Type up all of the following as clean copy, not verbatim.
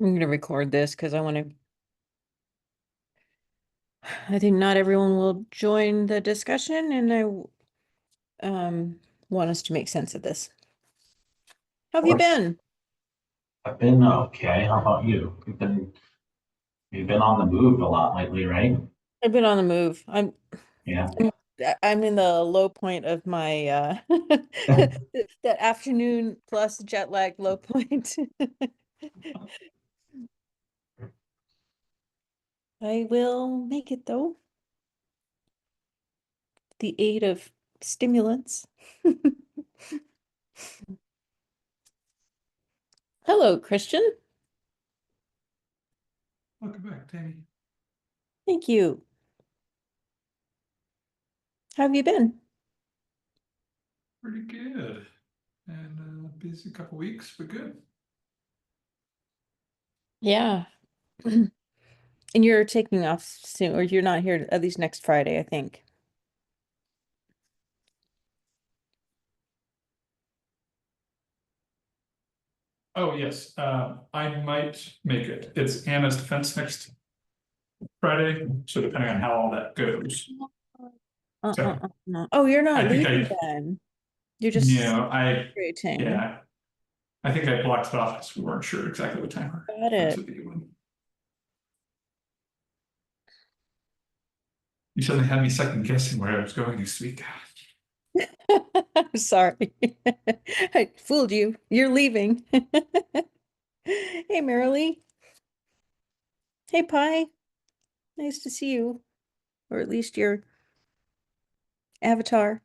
I'm going to record this because I think not everyone will join the discussion, and I want us to make sense of this. How have you Course. been? I've been okay. How about you? You've been on the move a lot lately, right? I've been on the move. Yeah. I'm I'm in the low point of my that afternoon plus jet lag low point. I will make it though. The aid of stimulants. Hello, Christian. Welcome back, Tammy. Thank you. How have you been? Pretty good. And busy couple weeks, but good. Yeah. And you're taking off soon, or you're not here at least next Friday, I think. Oh, yes. I might make it. It's Anna's defense next Friday. So depending on how all that goes. So No. Oh, you're not I think leaving I, then. You're you just know, I, celebrating. yeah, I think I blocked it off because we weren't sure exactly what time her Got defense it. would be when. You suddenly had me second guessing where I was going this week. I'm sorry. I fooled you. You're leaving. Hey, Marilee. Hey, Pi. Nice to see you. Or at least your avatar.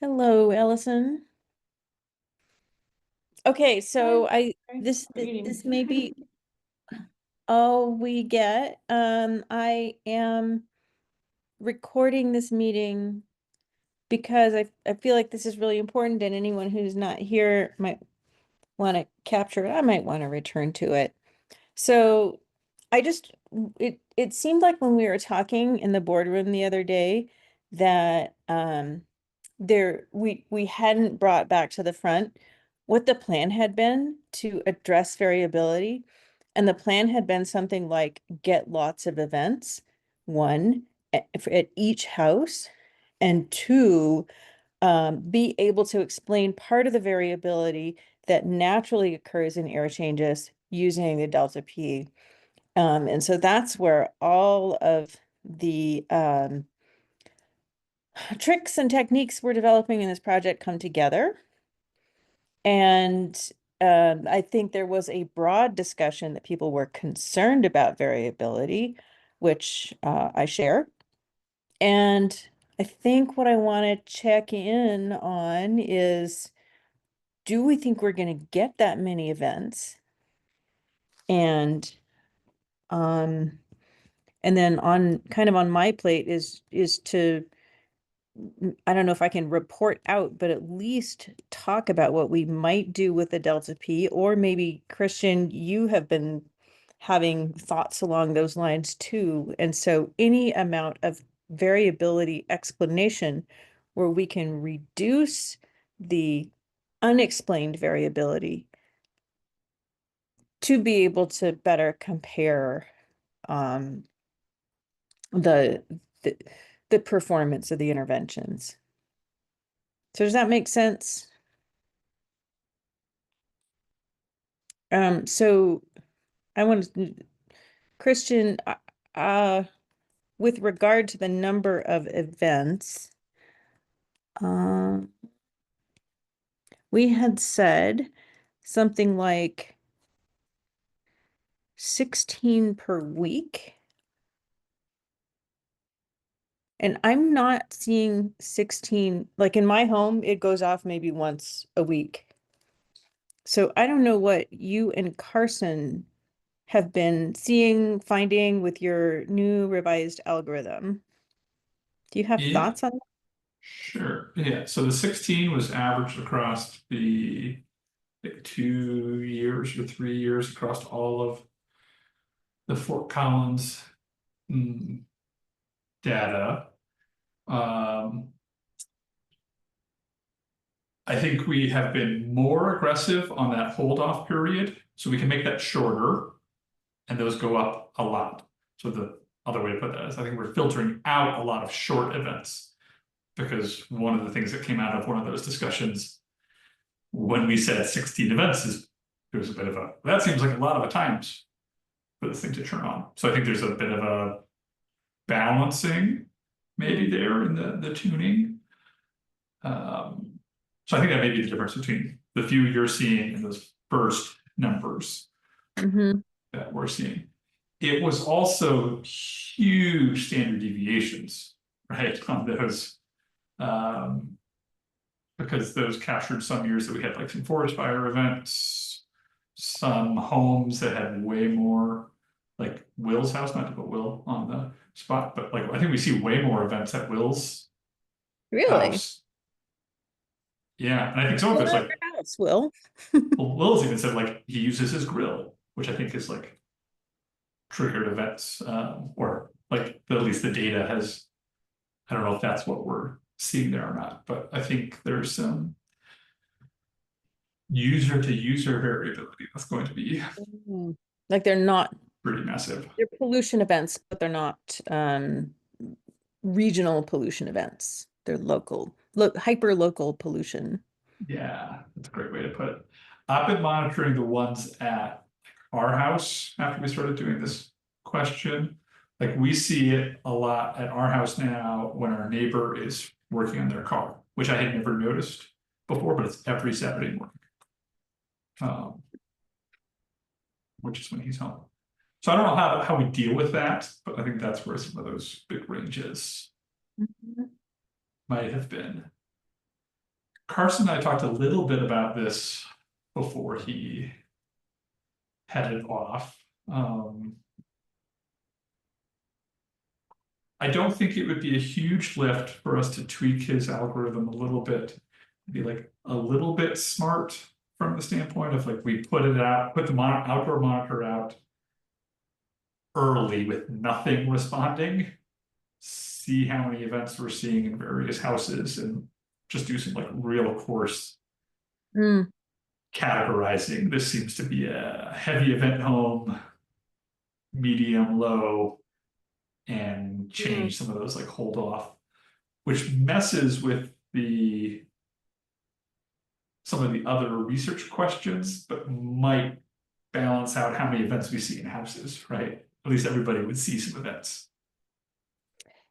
Hello, Ellison. Okay, Hi, so this good this evening. may be all we get. I am recording this meeting because I feel like this is really important and anyone who's not here might want to capture it. I might want to return to it. So I just it seemed like when we were talking in the boardroom the other day that we hadn't brought back to the front what the plan had been to address variability. And the plan had been something like get lots of events, one at each house, and two, be able to explain part of the variability that naturally occurs in air changes using the delta P. And so that's where all of the tricks and techniques we're developing in this project come together. And I think there was a broad discussion that people were concerned about variability, which I share. And I think what I want to check in on is, do we think we're going to get that many events? And um, and then on kind of on my plate is to I don't know if I can report out, but at least talk about what we might do with the Delta P, or maybe Christian, you have been having thoughts along those lines too. And so any amount of variability explanation where we can reduce the unexplained variability to be able to better compare um, the, the the performance of the interventions. So does that make sense? So I want to, Christian, uh, with regard to the number of events, um, we had said something like 16 per week. And I'm not seeing 16, like in my home, it goes off maybe once a week. So I don't know what you and Carson have been seeing, finding with your new revised algorithm. Do you have Yeah, thoughts on that? sure. Yeah. So the 16 was averaged across the like 2 years or 3 years across all of the Fort Collins mm, data. Um, I think we have been more aggressive on that hold off period, so we can make that shorter. And those go up a lot. So the other way to put that is I think we're filtering out a lot of short events. Because one of the things that came out of one of those discussions when we said 16 events is there was a bit of a that seems like a lot of times for this thing to turn on. So I think there's a bit of a balancing maybe there in the tuning. So I think that may be the difference between the few you're seeing and those first numbers Mhm. that we're seeing. It was also huge standard deviations, right, on those. Because those captured some years that we had like some forest fire events, some homes that had way more, like Will's house, not to put Will on the spot, but like I think we see way more events at Will's Really? house. Yeah, and I think some of Well, it's at like your house, Will. well, Will's even said like he uses his grill, which I think is like triggered events, or like at least the data has. I don't know if that's what we're seeing there or not, but I think there's some user to user variability that's going to be Mm. Like they're not, pretty massive. they're pollution events, but they're not regional pollution events. They're local, hyper local pollution. Yeah, that's a great way to put it. I've been monitoring the ones at our house after we started doing this question. Like we see it a lot at our house now when our neighbor is working on their car, which I had never noticed before, but it's every Saturday morning. Which is when he's home. So I don't know how we deal with that, but I think that's where some of those big ranges Mhm. might have been. Carson and I talked a little bit about this before he headed off. I don't think it would be a huge lift for us to tweak his algorithm a little bit, be like a little bit smart from the standpoint of like we put it out, put the outdoor monitor out early with nothing responding, see how many events we're seeing in various houses and just do some like real course Mm. categorizing. This seems to be a heavy event home, medium, low, and change some of those like hold off, which messes with the some of the other research questions, but might balance out how many events we see in houses, right? At least everybody would see some events.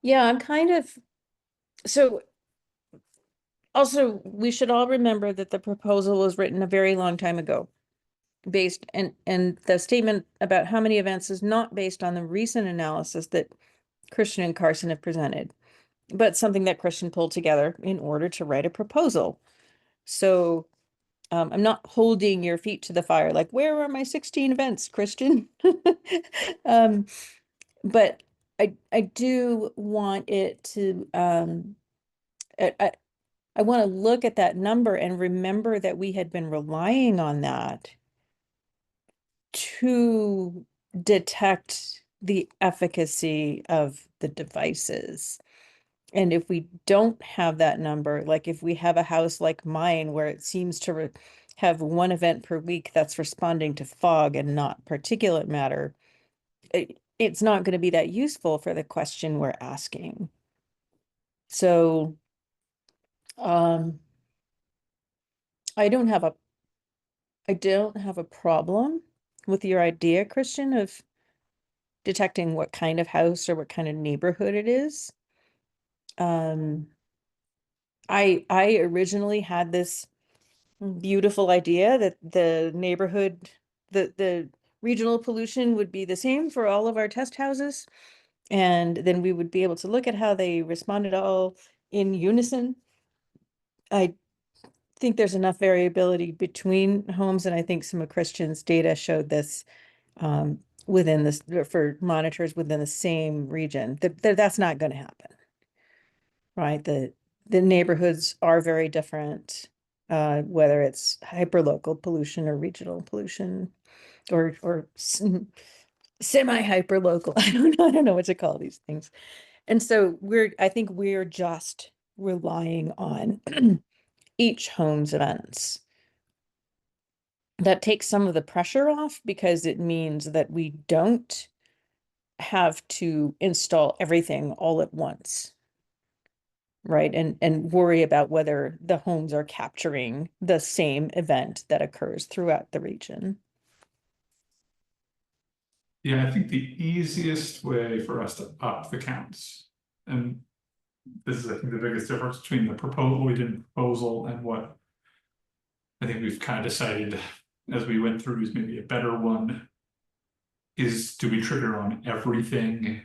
Yeah, I'm kind of, so also we should all remember that the proposal was written a very long time ago. Based and the statement about how many events is not based on the recent analysis that Christian and Carson have presented, but something that Christian pulled together in order to write a proposal. So I'm not holding your feet to the fire, like, where are my 16 events, Christian? um, but I do want it to I want to look at that number and remember that we had been relying on that to detect the efficacy of the devices. And if we don't have that number, like if we have a house like mine where it seems to have one event per week that's responding to fog and not particulate matter, it's not going to be that useful for the question we're asking. So um, I don't have a I don't have a problem with your idea, Christian, of detecting what kind of house or what kind of neighborhood it is. Um, I originally had this beautiful idea that the neighborhood, the regional pollution would be the same for all of our test houses. And then we would be able to look at how they responded all in unison. I think there's enough variability between homes, and I think some of Christian's data showed this within this for monitors within the same region. That's not going to happen, right? The neighborhoods are very different, whether it's hyperlocal pollution or regional pollution, or semi-hyperlocal. I don't know what to call these things. And so I think we're just relying on each home's events. That takes some of the pressure off because it means that we don't have to install everything all at once. Right. And worry about whether the homes are capturing the same event that occurs throughout the region. Yeah, I think the easiest way for us to up the counts, and this is, I think, the biggest difference between the proposal, we did proposal, and what I think we've kind of decided as we went through is maybe a better one, is do we trigger on everything?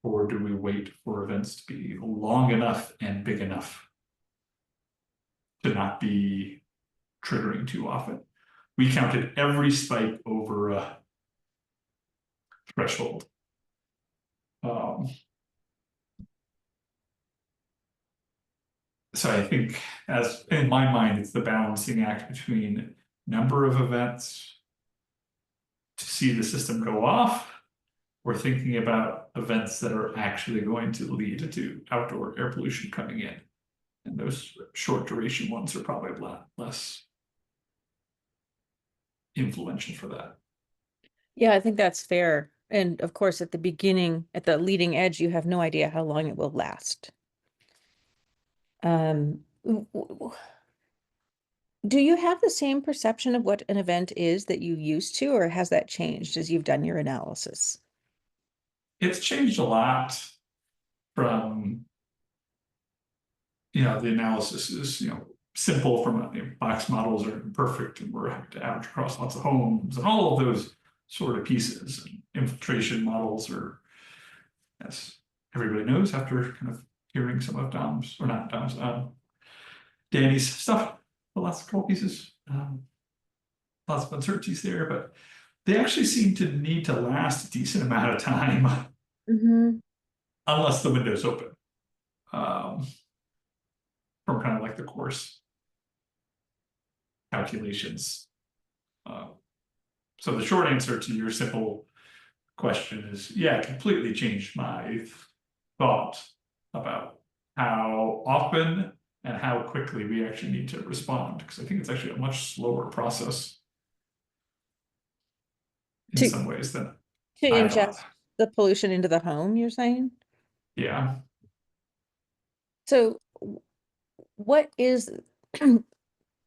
Or do we wait for events to be long enough and big enough to not be triggering too often? We counted every spike over a threshold. So I think, as in my mind, it's the balancing act between number of events to see the system go off, or thinking about events that are actually going to lead to outdoor air pollution coming in. And those short duration ones are probably a lot less influential for that. Yeah, I think that's fair. And of course, at the beginning, at the leading edge, you have no idea how long it will last. Do you have the same perception of what an event is that you used to, or has that changed as you've done your analysis? It's changed a lot from, the analysis is, simple from box models are imperfect and we're having to average across lots of homes and all of those sort of pieces. And infiltration models are, as everybody knows after kind of hearing some of Dom's, or not Dom's, Danny's stuff, the last couple pieces, lots of uncertainties there, but they actually seem to need to last a decent amount of time unless the window's open. From kind of like the course calculations. So the short answer to your simple question is, yeah, it completely changed my thought about how often and how quickly we actually need to respond, because I think it's actually a much slower process in To some ways than to I thought. ingest the pollution into the home, you're saying? Yeah. So what is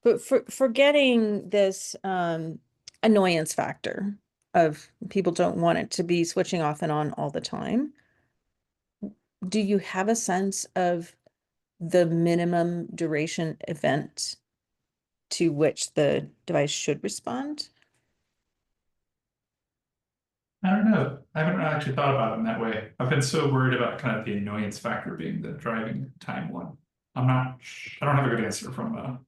but forgetting this annoyance factor of people don't want it to be switching off and on all the time, do you have a sense of the minimum duration event to which the device should respond? I don't know. I haven't actually thought about it in that way. I've been so worried about kind of the annoyance factor being the driving time one. I don't have a good answer from a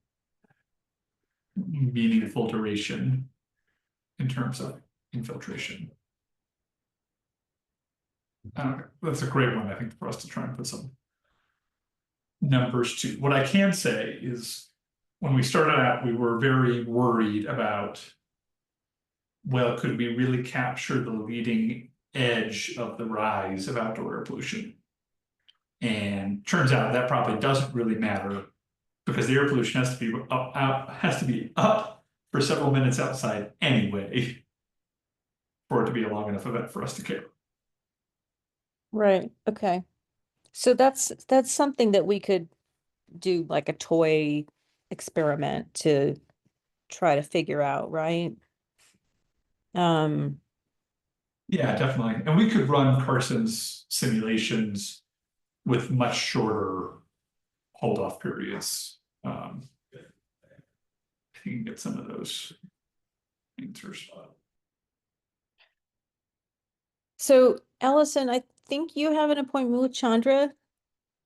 meaningful duration in terms of infiltration. I don't know. That's a great one, I think, for us to try and put some numbers to. What I can say is when we started out, we were very worried about, well, could we really capture the leading edge of the rise of outdoor air pollution? And turns out that probably doesn't really matter, because the air pollution has to be up for several minutes outside anyway for it to be a long enough event for us to care. Right. Okay. So that's something that we could do like a toy experiment to try to figure out, right? Um, Yeah, definitely. And we could run Carson's simulations with much shorter hold off periods. If you can get some of those answers. so Allison, I think you have an appointment with Chandra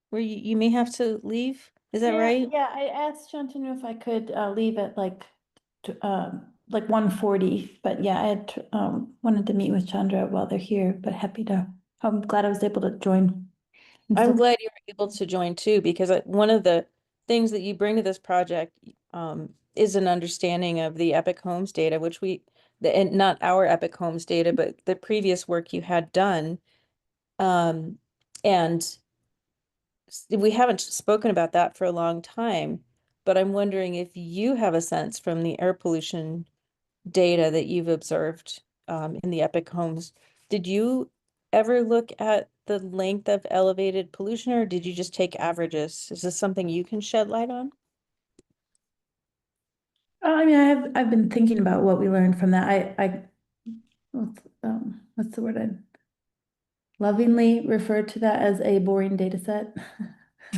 where you may have to leave. Is that right? Yeah, I asked Shantanu if I could leave at like 1:40, but yeah, I had wanted to meet with Chandra while they're here, but I'm glad I was able to join. I'm glad you were able to join too, because one of the things that you bring to this project is an understanding of the Epic Homes data, which and not our Epic Homes data, but the previous work you had done. And we haven't spoken about that for a long time. but I'm wondering if you have a sense from the air pollution data that you've observed in the Epic homes. Did you ever look at the length of elevated pollution, or did you just take averages? Is this something you can shed light on? I mean, I've been thinking about what we learned from that. What's the word? I lovingly refer to that as a boring data set.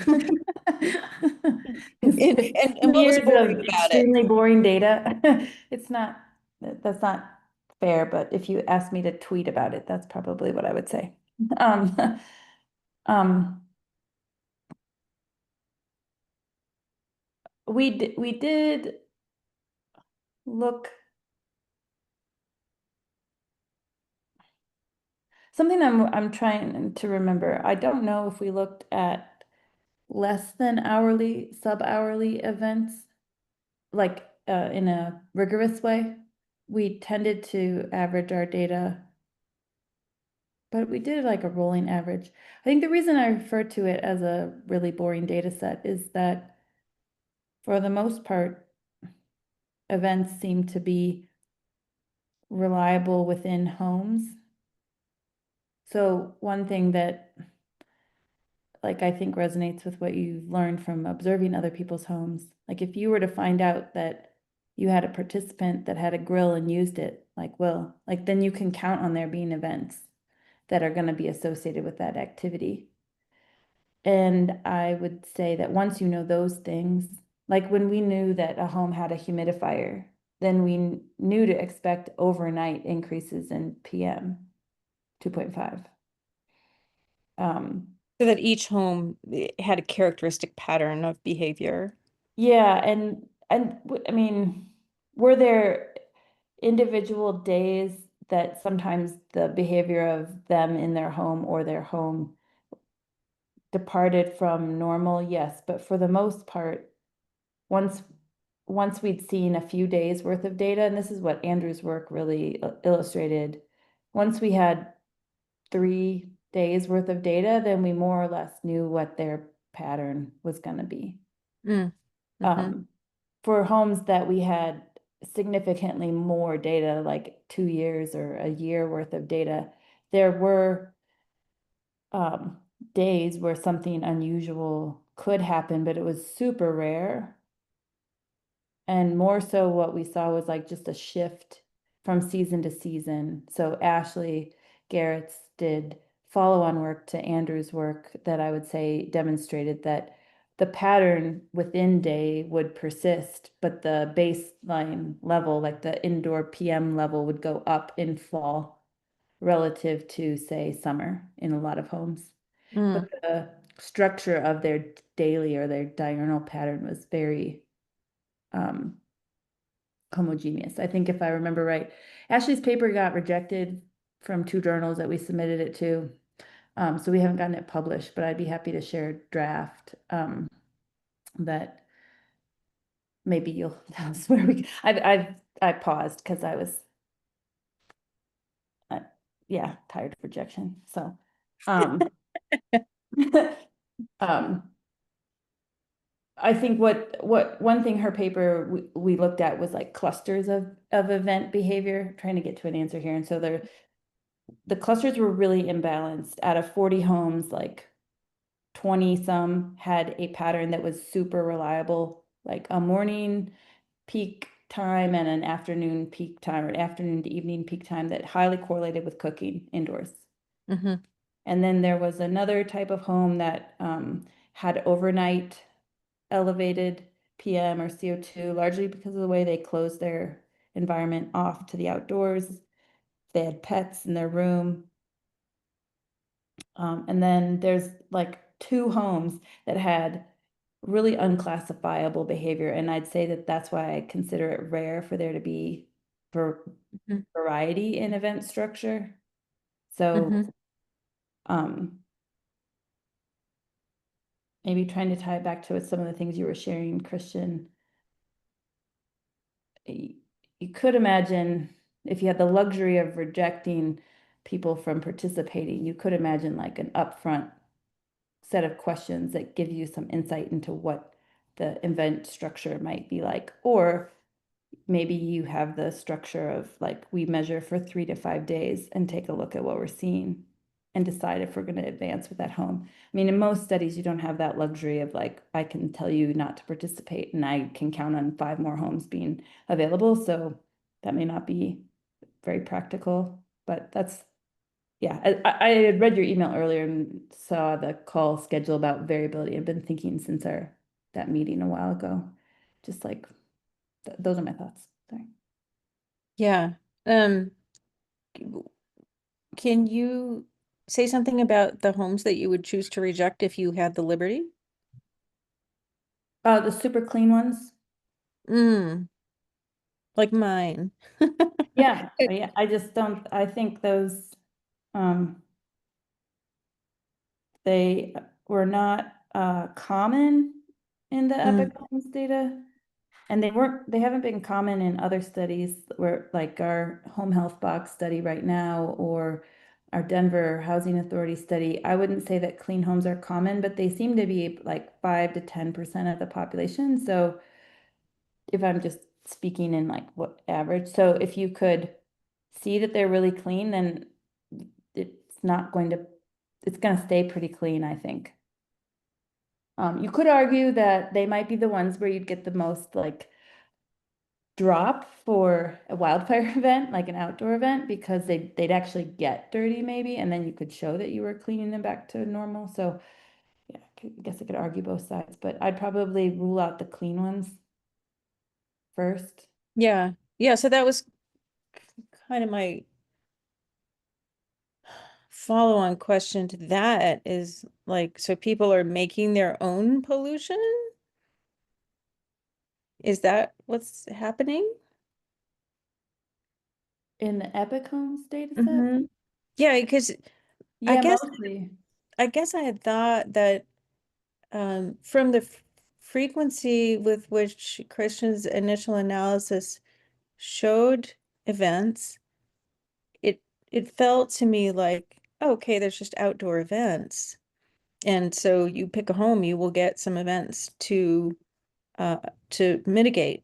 And what was Years boring of about it? extremely boring data. It's not, that's not fair, but if you asked me to tweet about it, that's probably what I would say. Um, um, we did look. Something I'm trying to remember. I don't know if we looked at less than hourly, sub-hourly events, like in a rigorous way. We tended to average our data, but we did like a rolling average. I think the reason I refer to it as a really boring data set is that for the most part, events seem to be reliable within homes. So one thing that like I think resonates with what you've learned from observing other people's homes. Like if you were to find out that you had a participant that had a grill and used it, like then you can count on there being events that are going to be associated with that activity. And I would say that once you know those things, like when we knew that a home had a humidifier, then we knew to expect overnight increases in PM 2.5. So that each home had a characteristic pattern of behavior. Yeah, I mean, were there individual days that sometimes the behavior of them in their home or their home departed from normal? Yes, but for the most part, once once we'd seen a few days worth of data, and this is what Andrew's work really illustrated, once we had 3 days worth of data, then we more or less knew what their pattern was going to be. Mm. Um, for homes that we had significantly more data, like 2 years or a year worth of data, there were days where something unusual could happen, but it was super rare. And more so what we saw was like just a shift from season to season. So Ashley Garrett's did follow-on work to Andrew's work that I would say demonstrated that the pattern within day would persist, but the baseline level, like the indoor PM level, would go up in fall relative to, say, summer in a lot of homes. Mm. But the structure of their daily or their diurnal pattern was very um, homogeneous. I think if I remember right, Ashley's paper got rejected from 2 journals that we submitted it to. So we haven't gotten it published, but I'd be happy to share a draft that maybe you'll tell us where I paused because I was uh, yeah, tired of rejection. So um um I think what one thing her paper we looked at was like clusters of event behavior, trying to get to an answer here. And so the clusters were really imbalanced. Out of 40 homes, like 20 some had a pattern that was super reliable, like a morning peak time and an afternoon peak time, or an afternoon to evening peak time that highly correlated with cooking indoors. Mm-hmm. And then there was another type of home that had overnight elevated PM or CO2, largely because of the way they closed their environment off to the outdoors. They had pets in their room. And then there's like 2 homes that had really unclassifiable behavior. And I'd say that that's why I consider it rare for there to be variety in event structure. So Mm-hmm. um, maybe trying to tie it back to some of the things you were sharing, Christian, you could imagine if you had the luxury of rejecting people from participating, you could imagine like an upfront set of questions that give you some insight into what the event structure might be like, or maybe you have the structure of like, we measure for 3 to 5 days and take a look at what we're seeing and decide if we're going to advance with that home. I mean, in most studies, you don't have that luxury of like, I can tell you not to participate and I can count on 5 more homes being available. So that may not be very practical, but that's, yeah, I had read your email earlier and saw the call schedule about variability. I've been thinking since that meeting a while ago, just like, those are my thoughts. Sorry. Yeah. Um, can you say something about the homes that you would choose to reject if you had the liberty? The super clean ones. Mm, like mine. Yeah, yeah, I just don't, I think those, um, they were not, common in the Mm, Epic Homes data. And they haven't been common in other studies where like our home health box study right now, or our Denver Housing Authority study. I wouldn't say that clean homes are common, but they seem to be like 5 to 10% of the population. So if I'm just speaking in like what average, so if you could see that they're really clean, then it's not going to, it's going to stay pretty clean, I think. You could argue that they might be the ones where you'd get the most like drop for a wildfire event, like an outdoor event, because they'd actually get dirty maybe, and then you could show that you were cleaning them back to normal. So yeah, I guess I could argue both sides, but I'd probably rule out the clean ones first. yeah. Yeah, so that was kind of my follow-on question to that is like, so people are making their own pollution? Is that what's happening? In the Epic Homes data set? Hmm. Yeah, because I Yeah, guess mostly. I guess I had thought that from the frequency with which Christian's initial analysis showed events, it it felt to me like, okay, there's just outdoor events. And so you pick a home, you will get some events uh to mitigate.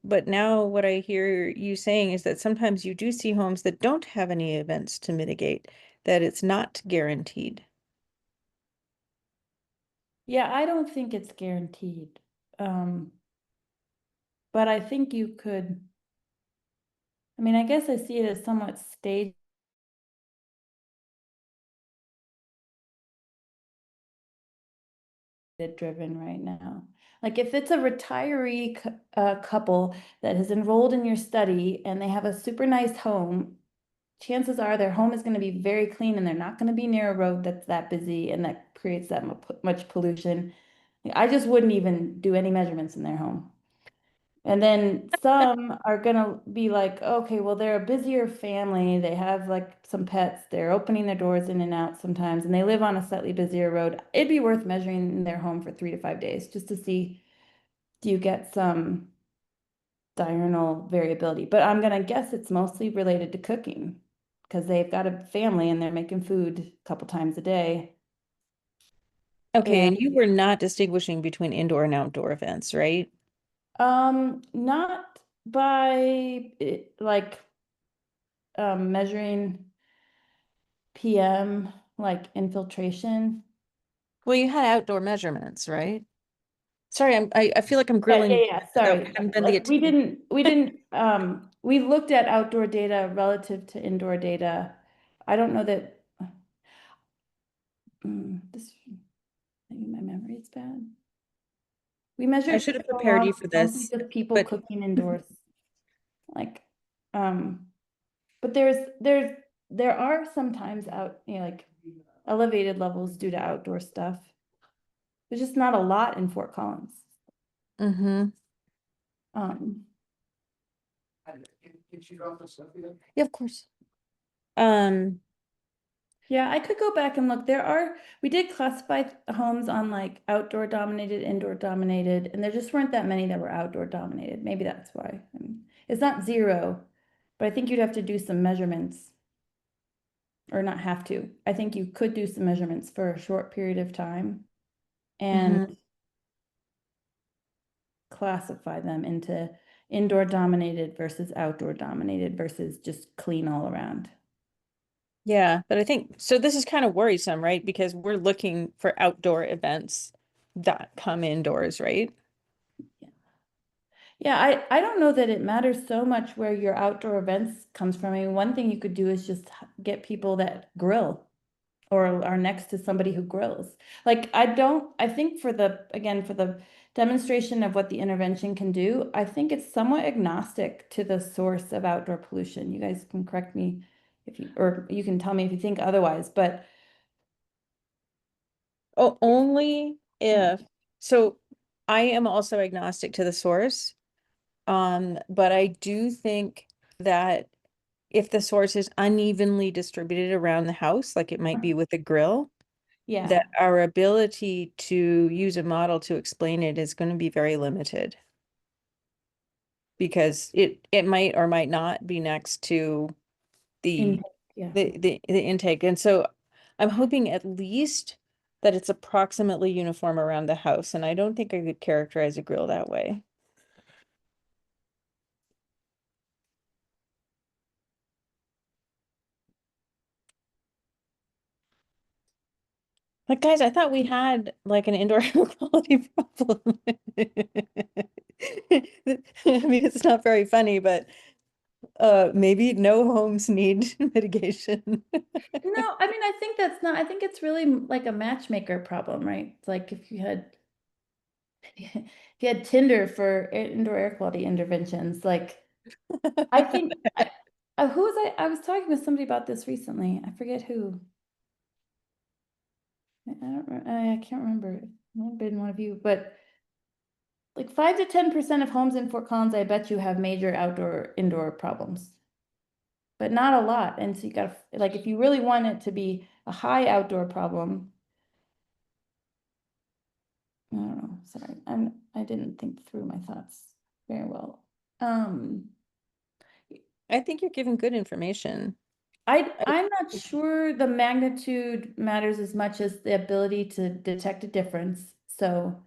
But now what I hear you saying is that sometimes you do see homes that don't have any events to mitigate, that it's not guaranteed. Yeah, I don't think it's guaranteed. Um, but I think you could, I mean, I guess I see it as somewhat stage driven right now. Like if it's a retiree couple that has enrolled in your study and they have a super nice home, chances are their home is going to be very clean and they're not going to be near a road that's that busy and that creates that much pollution. I just wouldn't even do any measurements in their home. And then some are gonna be like, okay, well, they're a busier family. They have like some pets. They're opening their doors in and out sometimes, and they live on a slightly busier road. It'd be worth measuring in their home for 3 to 5 days just to see, do you get some diurnal variability? But I'm gonna guess it's mostly related to cooking because they've got a family and they're making food a couple times a day. Okay, And and you were not distinguishing between indoor and outdoor events, right? not by like measuring PM, like infiltration. Well, you had outdoor measurements, right? Sorry, I feel like I'm Yeah, grilling yeah, you yeah, without sorry. having been the Like attention. we looked at outdoor data relative to indoor data. I don't know that, this, maybe my memory is bad. We I measured should have so prepared you long, for mostly this, just people but cooking indoors. Like, but there are sometimes out, like elevated levels due to outdoor stuff. There's just not a lot in Fort Collins. mm-hmm. Um, Yeah, of course. Um, yeah, I could go back and look. We did classify homes on like outdoor dominated, indoor dominated, and there just weren't that many that were outdoor dominated. Maybe that's why. I mean, it's not zero, but I think you'd have to do some measurements, or not have to. I think you could do some measurements for a short period of time. And mhm. classify them into indoor dominated versus outdoor dominated versus just clean all around. Yeah, but I think, so this is kind of worrisome, right? Because we're looking for outdoor events that come indoors, right? Yeah, I don't know that it matters so much where your outdoor events comes from. I mean, one thing you could do is just get people that grill or are next to somebody who grills. Like, I think for again, for the demonstration of what the intervention can do, I think it's somewhat agnostic to the source of outdoor pollution. You guys can correct me if you, or you can tell me if you think otherwise, but Oh, only Yeah. if, so I am also agnostic to the source. But I do think that if the source is unevenly distributed around the house, like it might be with a grill, yeah, that our ability to use a model to explain it is going to be very limited. Because it might or might not be next to the yeah. the intake. And so I'm hoping at least that it's approximately uniform around the house. And I don't think I could characterize a grill that way. Like, guys, I thought we had like an indoor air quality problem. I mean, it's not very funny, but maybe no homes need mitigation. No, I mean, I think that's not, I think it's really like a matchmaker problem, right? It's like if you had if you had Tinder for indoor air quality interventions, like I think who was I was talking with somebody about this recently. I forget who. I can't remember. It might have been one of you, but like 5 to 10% of homes in Fort Collins, I bet you have major outdoor indoor problems. But not a lot. And so you gotta like if you really want it to be a high outdoor problem, I don't know, sorry. I didn't think through my thoughts very well. I think you're giving good information. I'm not sure the magnitude matters as much as the ability to detect a difference. So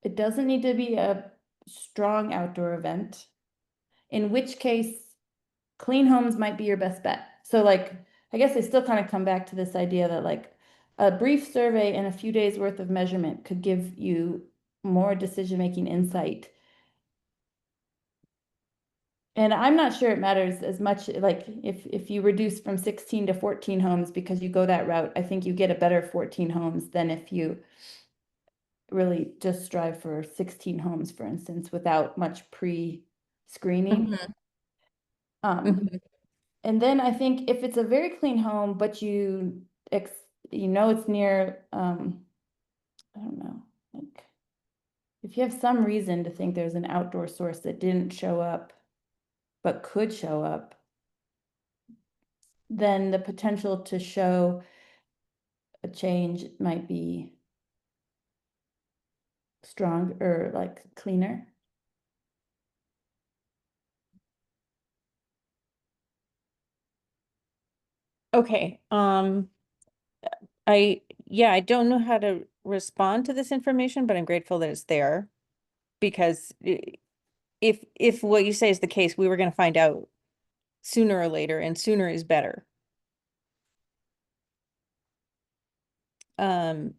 it doesn't need to be a strong outdoor event, in which case clean homes might be your best bet. So like, I guess I still kind of come back to this idea that like a brief survey and a few days worth of measurement could give you more decision-making insight. And I'm not sure it matters as much, like if you reduce from 16 to 14 homes because you go that route, I think you get a better 14 homes than if you really just strive for 16 homes, for instance, without much pre-screening. Mhm. Um, and then I think if it's a very clean home, but you know it's near, I don't know, like if you have some reason to think there's an outdoor source that didn't show up, but could show up, then the potential to show a change might be strong or like cleaner. Okay. Yeah, I don't know how to respond to this information, but I'm grateful that it's there because if what you say is the case, we were going to find out sooner or later, and sooner is better. Um,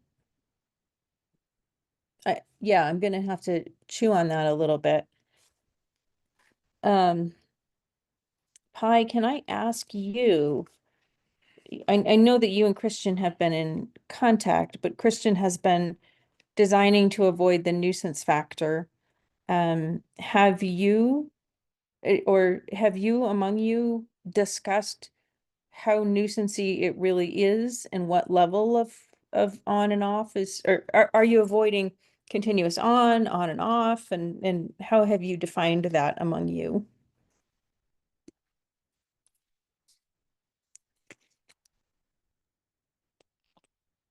yeah, I'm gonna have to chew on that a little bit. Pi, can I ask you? I know that you and Christian have been in contact, but Christian has been designing to avoid the nuisance factor. Have you, or have you among you discussed how nuisancey it really is and what level of on and off is, or are you avoiding continuous on and off, and how have you defined that among you?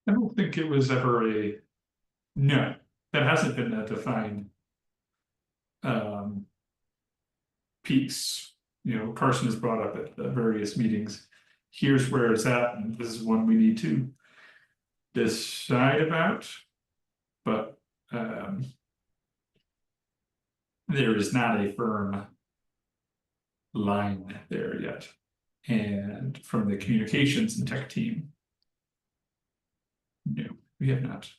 I don't think it was ever no, that hasn't been a defined um, piece. You know, Carson has brought up at the various meetings. Here's where it's at, and this is one we need to decide about. But there is not a firm line there yet. And from the communications and tech team, no, we have not.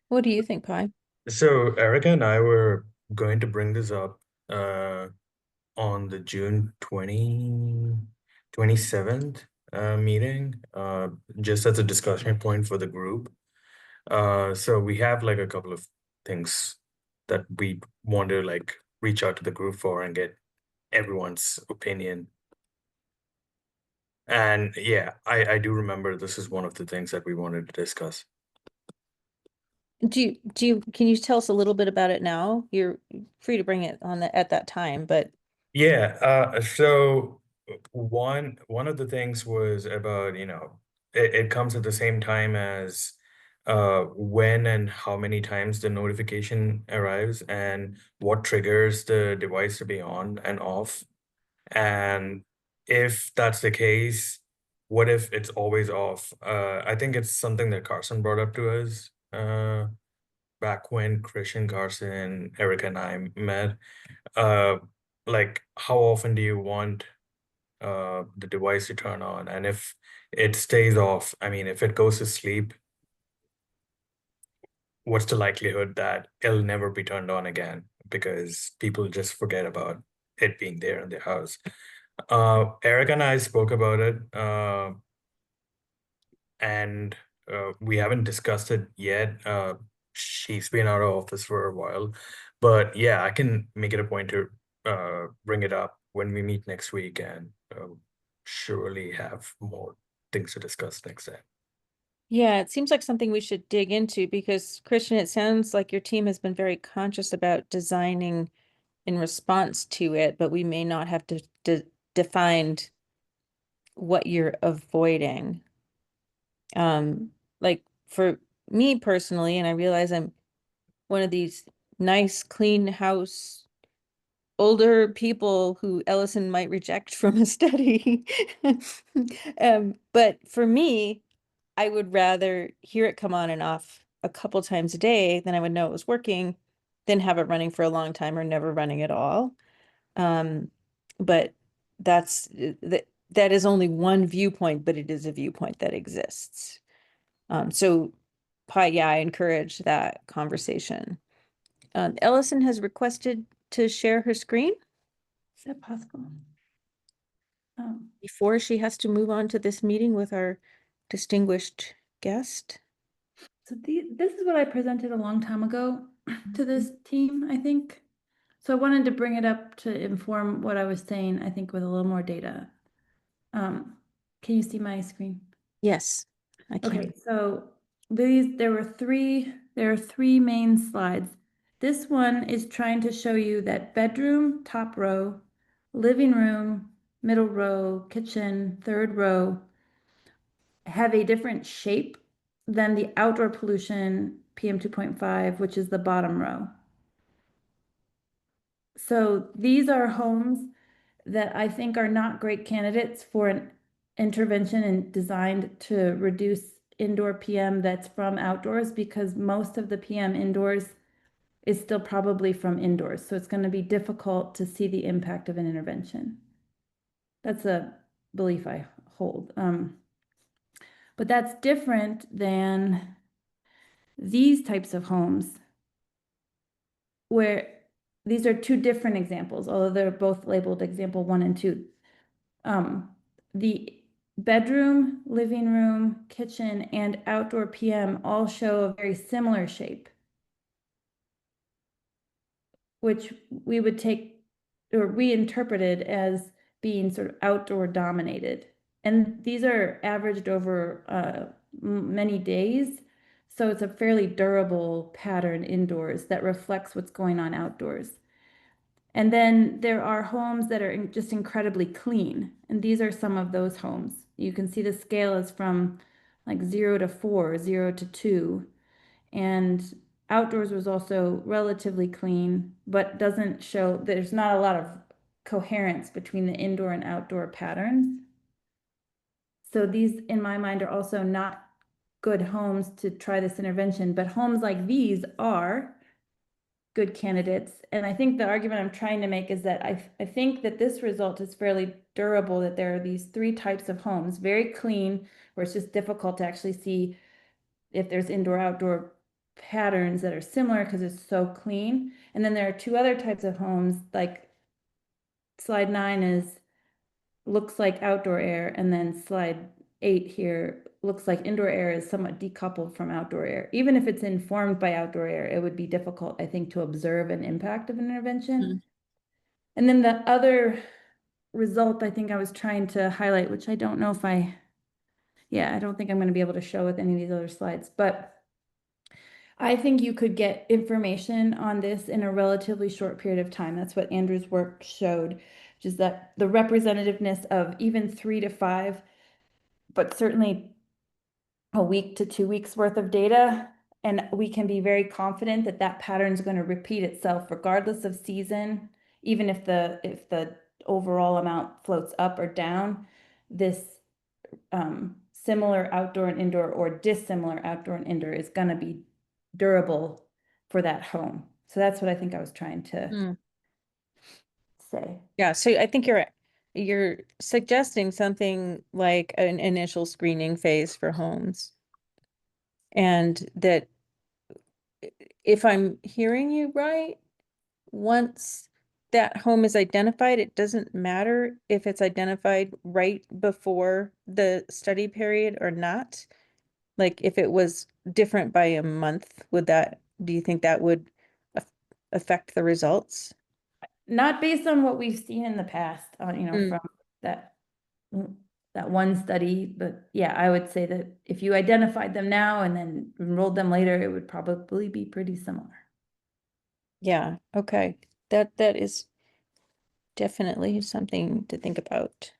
What do you think, Pi? So Erica and I were going to bring this up on the June 27th meeting, just as a discussion point for the group. So we have like a couple of things that we want to like reach out to the group for and get everyone's opinion. And yeah, I do remember this is one of the things that we wanted to discuss. Can you tell us a little bit about it now? You're free to bring it on at that time, but Yeah, so one of the things was about, it comes at the same time as when and how many times the notification arrives and what triggers the device to be on and off. And if that's the case, what if it's always off? I think it's something that Carson brought up to us back when Christian, Carson, Eric, and I met. Uh, like, how often do you want the device to turn on? And if it stays off, I mean, if it goes to sleep, what's the likelihood that it'll never be turned on again because people just forget about it being there in their house? Eric and I spoke about it, and we haven't discussed it yet. She's been out of office for a while, but yeah, I can make it a point to bring it up when we meet next week and surely have more things to discuss next time. yeah, it seems like something we should dig into because Christian, it sounds like your team has been very conscious about designing in response to it, but we may not have defined what you're avoiding. Like for me personally, and I realize I'm one of these nice, clean house older people who Ellison might reject from a study. But for me, I would rather hear it come on and off a couple times a day than I would know it was working, than have it running for a long time or never running at all. But that is only one viewpoint, but it is a viewpoint that exists. So yeah, I encourage that conversation. Ellison has requested to share her screen Is that possible? before she has to move on to this meeting with our distinguished guest. So this is what I presented a long time ago to this team, I think. So I wanted to bring it up to inform what I was saying, I think with a little more data. Can you see my screen? Yes, I can. Okay, so there are three main slides. This one is trying to show you that bedroom, top row, living room, middle row, kitchen, third row have a different shape than the outdoor pollution PM 2.5, which is the bottom row. So these are homes that I think are not great candidates for an intervention and designed to reduce indoor PM that's from outdoors, because most of the PM indoors is still probably from indoors. So it's going to be difficult to see the impact of an intervention. That's a belief I hold. But that's different than these types of homes, where these are two different examples, although they're both labeled example 1 and 2. The bedroom, living room, kitchen, and outdoor PM all show a very similar shape, which we would take, or we interpreted as being sort of outdoor dominated. And these are averaged over many days. So it's a fairly durable pattern indoors that reflects what's going on outdoors. And then there are homes that are just incredibly clean. And these are some of those homes. You can see the scale is from like 0 to 4, 0 to 2. And outdoors was also relatively clean, but doesn't show, there's not a lot of coherence between the indoor and outdoor patterns. So these, in my mind, are also not good homes to try this intervention, but homes like these are, good candidates. And I think the argument I'm trying to make is that I think that this result is fairly durable, that there are these three types of homes, very clean, where it's just difficult to actually see if there's indoor-outdoor patterns that are similar because it's so clean. And then there are two other types of homes, like slide 9 looks like outdoor air, and then slide 8 here looks like indoor air is somewhat decoupled from outdoor air. Even if it's informed by outdoor air, it would be difficult, I think, to observe an impact of an intervention. Mm. And then the other result I think I was trying to highlight, which I don't know if I don't think I'm going to be able to show with any of these other slides, but I think you could get information on this in a relatively short period of time. That's what Andrew's work showed, which is that the representativeness of even 3 to 5, but certainly a week to 2 weeks worth of data. And we can be very confident that that pattern is going to repeat itself regardless of season, even if the overall amount floats up or down. This similar outdoor and indoor or dissimilar outdoor and indoor is going to be durable for that home. So that's what I think I was trying to Mm. say. Yeah, so I think you're suggesting something like an initial screening phase for homes. And that if I'm hearing you right, once that home is identified, it doesn't matter if it's identified right before the study period or not. Like if it was different by a month, do you think that would affect the results? Not based on what we've seen in the past, Mm. from that that one study, but yeah, I would say that if you identified them now and then enrolled them later, it would probably be pretty similar. Yeah, okay. That is definitely something to think about.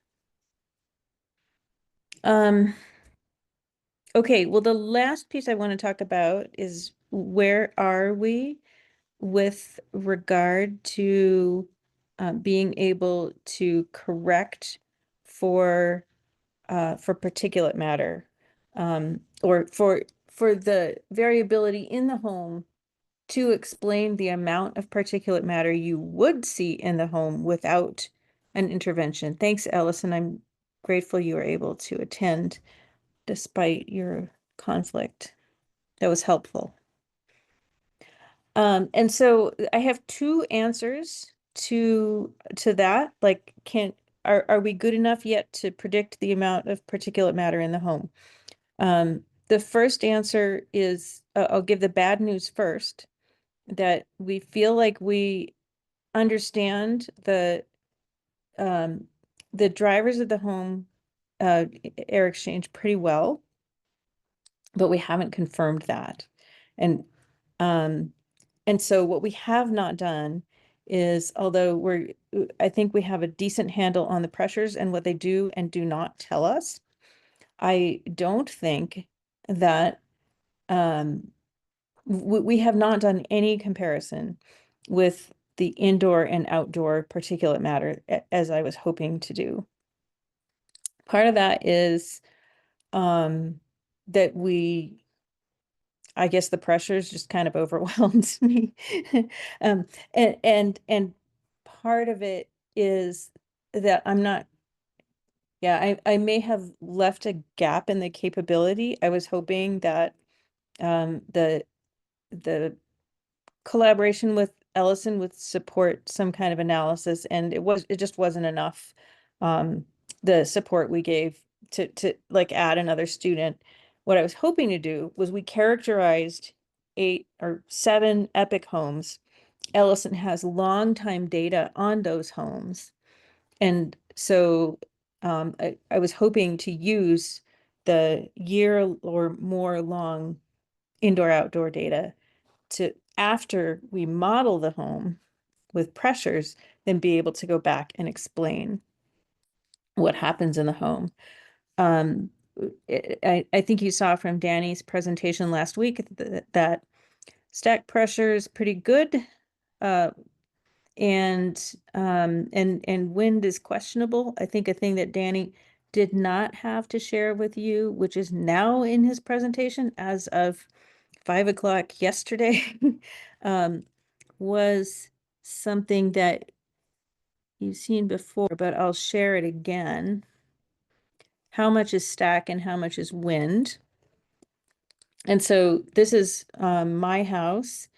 Okay, well, the last piece I want to talk about is where are we with regard to being able to correct for particulate matter, or for the variability in the home to explain the amount of particulate matter you would see in the home without an intervention. Thanks, Allison. I'm grateful you were able to attend despite your conflict. That was helpful. And so I have two answers to that. Like, are we good enough yet to predict the amount of particulate matter in the home? The first answer is, I'll give the bad news first, that we feel like we understand the drivers of the home air exchange pretty well, but we haven't confirmed that. And so what we have not done is, although I think we have a decent handle on the pressures and what they do and do not tell us, I don't think that we have not done any comparison with the indoor and outdoor particulate matter as I was hoping to do. Part of that is that I guess the pressures just kind of overwhelmed me. And part of it is that I'm not, yeah, I may have left a gap in the capability. I was hoping that the collaboration with Ellison would support some kind of analysis, and it just wasn't enough. The support we gave to like add another student. What I was hoping to do was we characterized 8 or 7 epic homes. Ellison has long time data on those homes. And so I was hoping to use the year or more long indoor outdoor data to, after we model the home with pressures, then be able to go back and explain what happens in the home. I think you saw from Danny's presentation last week that stack pressure is pretty good. And wind is questionable. I think a thing that Danny did not have to share with you, which is now in his presentation as of 5 o'clock yesterday, was something that you've seen before, but I'll share it again. How much is stack and how much is wind? And so this is my house.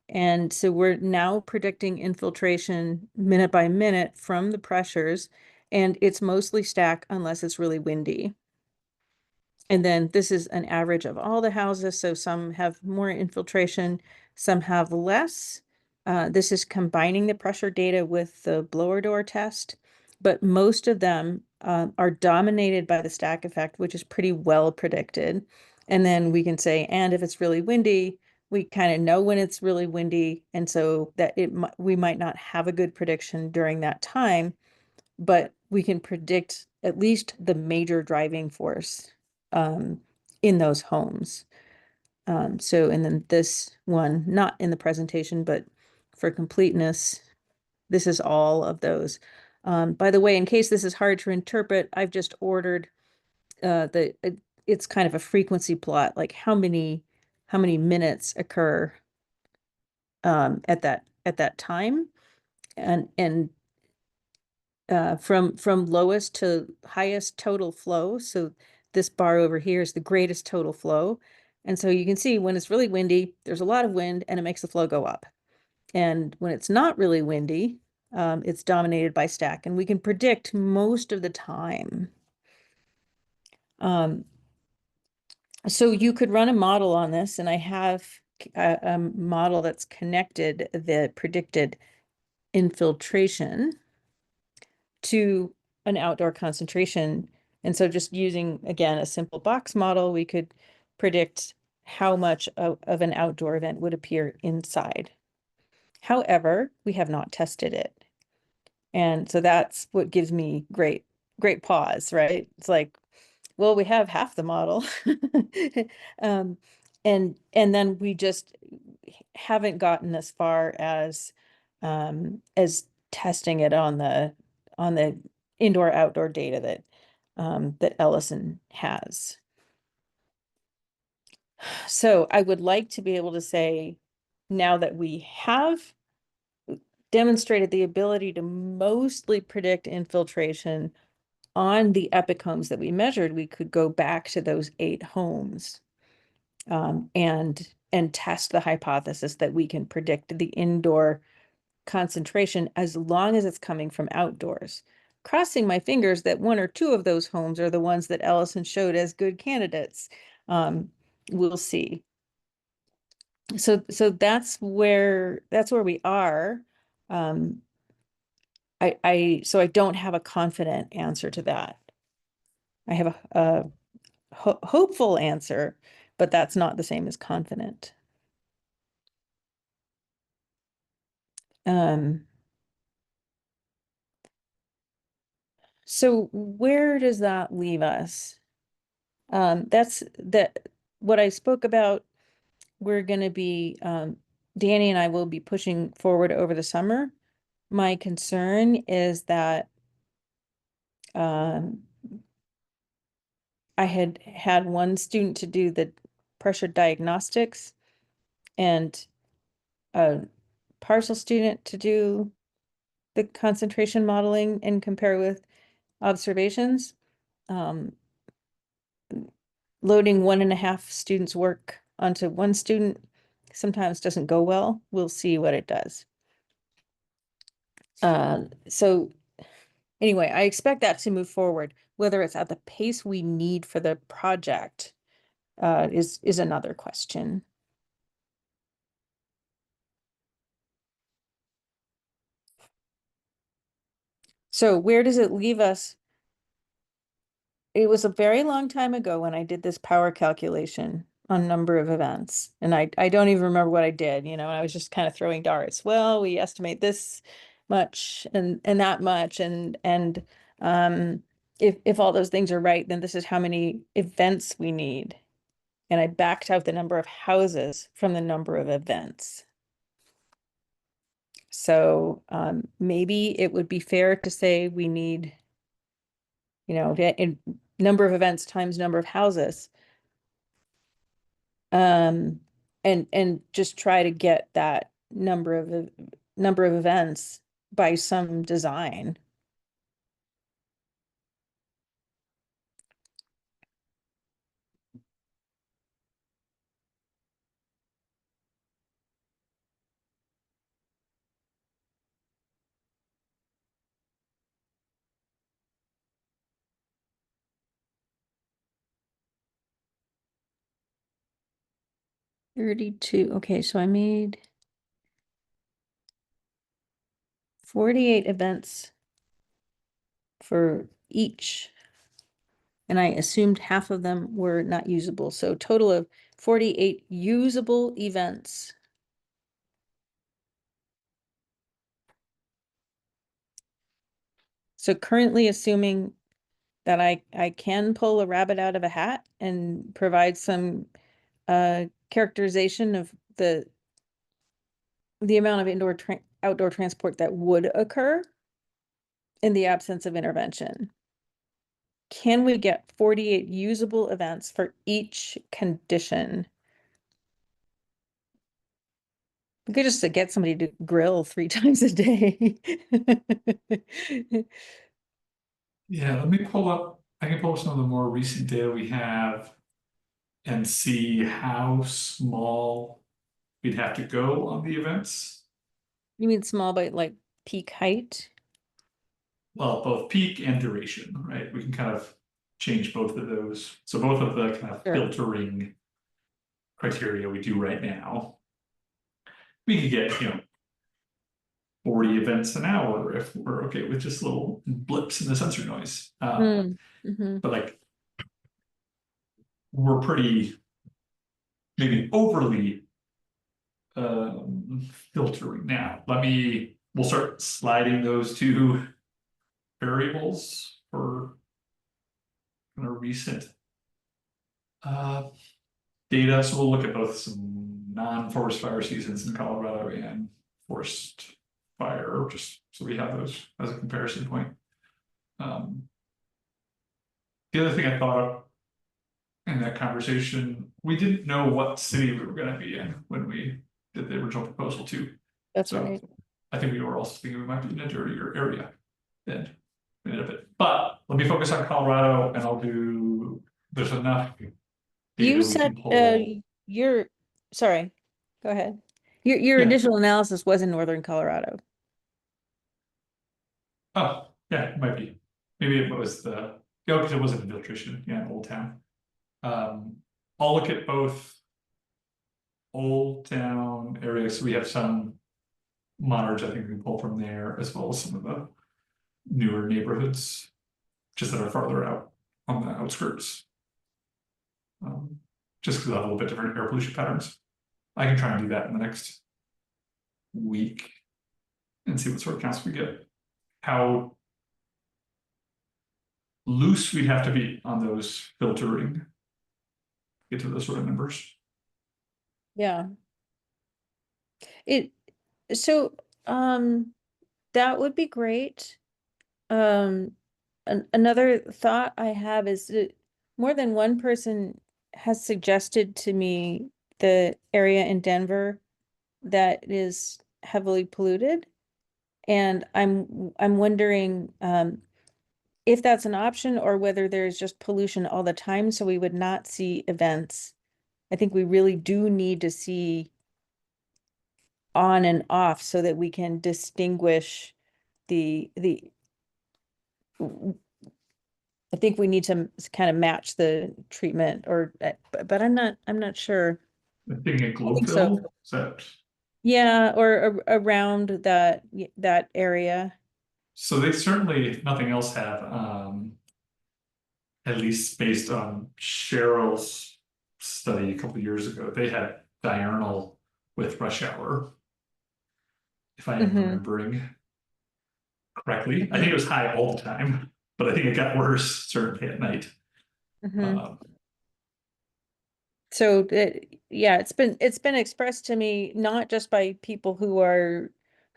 And so we're now predicting infiltration minute by minute from the pressures, and it's mostly stack unless it's really windy. And then this is an average of all the houses. So some have more infiltration, some have less. This is combining the pressure data with the blower door test, but most of them are dominated by the stack effect, which is pretty well predicted. And then we can say, and if it's really windy, we kind of know when it's really windy. And so that we might not have a good prediction during that time, but we can predict at least the major driving force in those homes. So, and then this one, not in the presentation, but for completeness, this is all of those. By the way, in case this is hard to interpret, I've just ordered it's kind of a frequency plot, like how many minutes occur at that time, and from lowest to highest total flow. So this bar over here is the greatest total flow. And so you can see when it's really windy, there's a lot of wind and it makes the flow go up. And when it's not really windy, it's dominated by stack, and we can predict most of the time. So you could run a model on this, and I have a model that's connected the predicted infiltration to an outdoor concentration. And so just using, again, a simple box model, we could predict how much of an outdoor event would appear inside. However, we have not tested it. And so that's what gives me great pause, right? It's like, well, we have half the model. And then we just haven't gotten as far as testing it on the indoor outdoor data that Ellison has. So I would like to be able to say, now that we have demonstrated the ability to mostly predict infiltration on the epic homes that we measured, we could go back to those 8 homes and test the hypothesis that we can predict the indoor concentration as long as it's coming from outdoors. Crossing my fingers that 1 or 2 of those homes are the ones that Ellison showed as good candidates. We'll see. So that's where we are. So I don't have a confident answer to that. I have a hopeful answer, but that's not the same as confident. So where does that leave us? That's what I spoke about. We're going to be, Danny and I will be pushing forward over the summer. My concern is that I had one student to do the pressure diagnostics and a partial student to do the concentration modeling and compare with observations. Loading 1.5 students' work onto one student sometimes doesn't go well. We'll see what it does. So anyway, I expect that to move forward. Whether it's at the pace we need for the project is another question. So where does it leave us? It was a very long time ago when I did this power calculation on number of events. And I don't even remember what I did, I was just kind of throwing darts. Well, we estimate this much and that much. And if all those things are right, then this is how many events we need. And I backed out the number of houses from the number of events. So maybe it would be fair to say we need, in number of events times number of houses. And just try to get that number of events by some design. $32. Okay, so I made 48 events for each. And I assumed half of them were not usable. So total of 48 usable events. So currently assuming that I can pull a rabbit out of a hat and provide some characterization of the amount of outdoor transport that would occur in the absence of intervention. Can we get 48 usable events for each condition? We could just get somebody to grill 3 times a day. Yeah, let me pull up, I can pull up some of the more recent data we have and see how small we'd have to go on the events. You mean small by like peak height? Well, both peak and duration, right? We can kind of change both of those. So both of the kind of Sure. filtering criteria we do right now. We could get, 40 events an hour if we're okay with just little blips in the sensor noise. Mm-hmm. But like, we're pretty maybe overly filtering now. We'll start sliding those two variables for kind of recent data. So we'll look at both some non-forest fire seasons in Colorado and forest fire, just so we have those as a comparison point. The other thing I thought of in that conversation, we didn't know what city we were gonna be in when we did the original proposal too. That's So right. I think we were also thinking we might be in a dirtier area than we ended up in. But let me focus on Colorado and there's enough data You we said can pull. sorry, go ahead. Your Yeah. initial analysis was in northern Colorado. Oh, yeah, it might be. Maybe it was because it wasn't infiltration, yeah, in Old Town. I'll look at both Old Town areas. So we have some monitors I think we can pull from there, as well as some of the newer neighborhoods, just that are farther out on the outskirts. Just because they have a little bit different air pollution patterns. I can try and do that in the next week and see what sort of counts we get. How loose we'd have to be on those filtering, get to those sort of numbers. Yeah. So that would be great. Another thought I have is that more than one person has suggested to me the area in Denver that is heavily polluted. And I'm wondering if that's an option or whether there's just pollution all the time, so we would not see events. I think we really do need to see on and off so that we can distinguish the I think we need to kind of match the treatment but I'm not sure. I'm thinking at I think so. Globeville, is that? Yeah, or around that area. So they certainly, if nothing else, have at least based on Cheryl's study a couple of years ago, they had diurnal with rush hour. If I am Mhm. remembering correctly, I think it was high all the time, but I think it got worse certainly at night. Mhm. So yeah, it's been expressed to me not just by people who are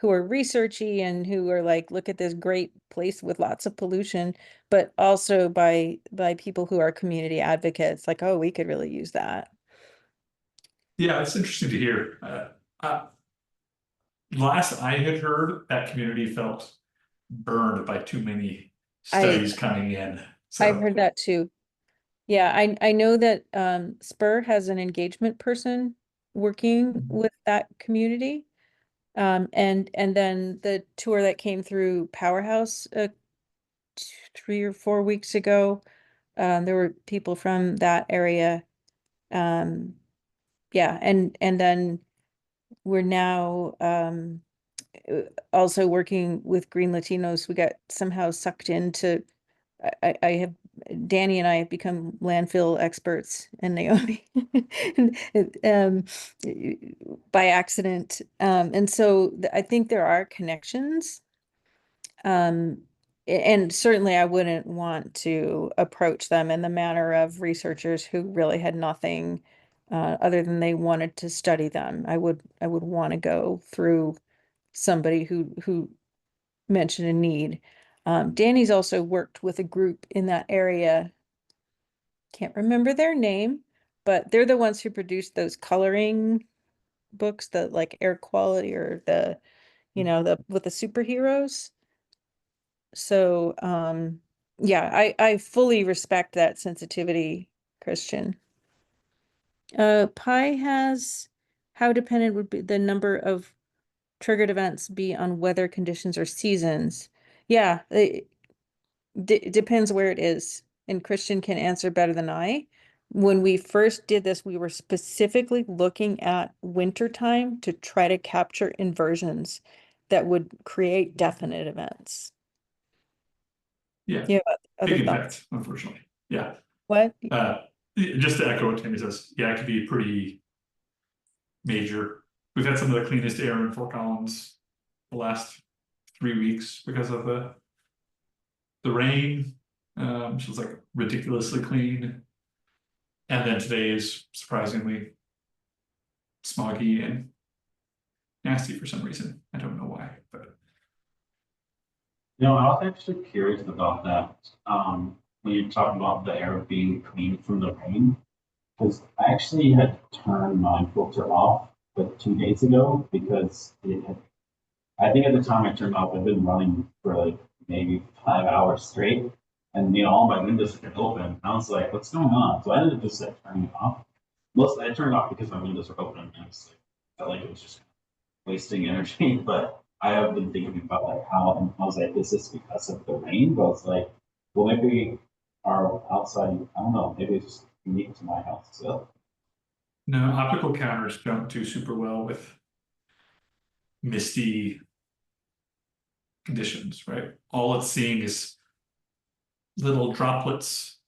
researchy and who are like, look at this great place with lots of pollution, but also by people who are community advocates, like, oh, we could really use that. Yeah, it's interesting to hear. Last I had heard, that community felt burned by too many I studies coming in. I've So heard that too. Yeah, I know that Spur has an engagement person working with that community. And then the tour that came through Powerhouse 3 or 4 weeks ago, there were people from that area. Um, yeah, and then we're now also working with Green Latinos. We got somehow sucked into I have Danny and I have become landfill experts and Naomi by accident. And so I think there are connections. Um, and certainly I wouldn't want to approach them in the manner of researchers who really had nothing other than they wanted to study them. I would want to go through somebody who mentioned a need. Danny's also worked with a group in that area. Can't remember their name, but they're the ones who produced those coloring books, the like air quality or the with the superheroes. So, yeah, I fully respect that sensitivity, Christian. Pi has how dependent would be the number of triggered events be on weather conditions or seasons? Yeah, it depends where it is, and Christian can answer better than I. When we first did this, we were specifically looking at winter time to try to capture inversions that would create definite events. yeah, Yeah, other big thoughts? impact, unfortunately. Yeah. What? Just to echo what Tammy says, yeah, it could be pretty major. We've had some of the cleanest air in Fort Collins the last 3 weeks because of the rain. So it's like ridiculously clean. And then today is surprisingly smoggy and nasty for some reason. I don't know why, but You know, I was actually curious about that. When you talk about the air being clean from the rain, because I actually had turned my filter off like 2 days ago because it had, I think at the time I turned it off, I'd been running for like maybe 5 hours straight. And all my windows had been open. I was like, what's going on? So I ended up just like turning it off. Most I turned it off because my windows were open and I was like, felt like it was just wasting energy. But I have been thinking about like how, and I was like, is this because of the rain? But it's like, well, maybe our outside, I don't know, maybe it's just unique to my house. So no, optical counters don't do super well with misty conditions, right? All it's seeing is little droplets,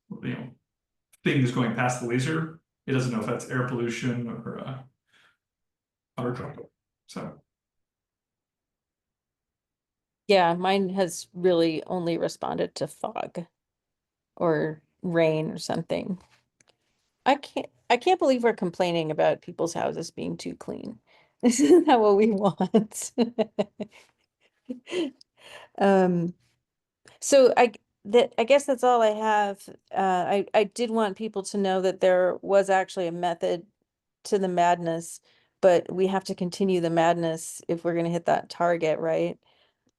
things going past the laser. It doesn't know if that's air pollution or water droplet. So Yeah, mine has really only responded to fog or rain or something. I can't believe we're complaining about people's houses being too clean. This isn't that what we want. Um, so I guess that's all I have. I did want people to know that there was actually a method to the madness, but we have to continue the madness if we're gonna hit that target, right?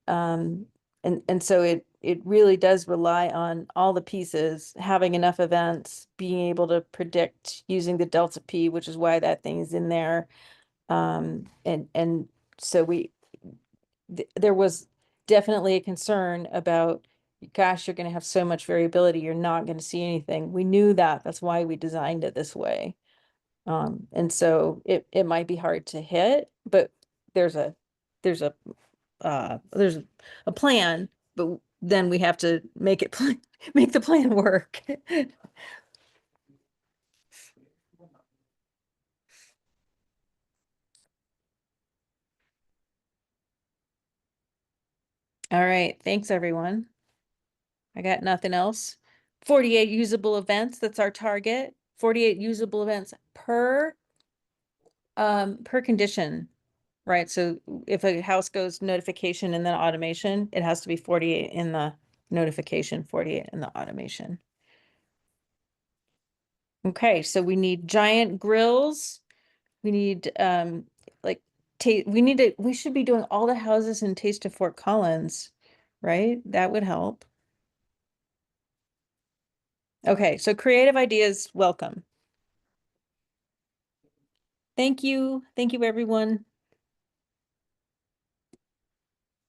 Um, and so it really does rely on all the pieces, having enough events, being able to predict using the delta P, which is why that thing's in there. And so there was definitely a concern about, gosh, you're going to have so much variability, you're not going to see anything. We knew that. That's why we designed it this way. And so it might be hard to hit, but there's a there's a there's a plan, but then we have to make it make the plan work. All right, thanks everyone. I got nothing else. 48 usable events, that's our target. 48 usable events per condition, right? So if a house goes notification and then automation, it has to be 48 in the notification, 48 in the automation. Okay, so we need giant grills. We need like we should be doing all the houses in Taste of Fort Collins, right? That would help. Okay, so creative ideas, welcome. Thank you. Thank you, everyone.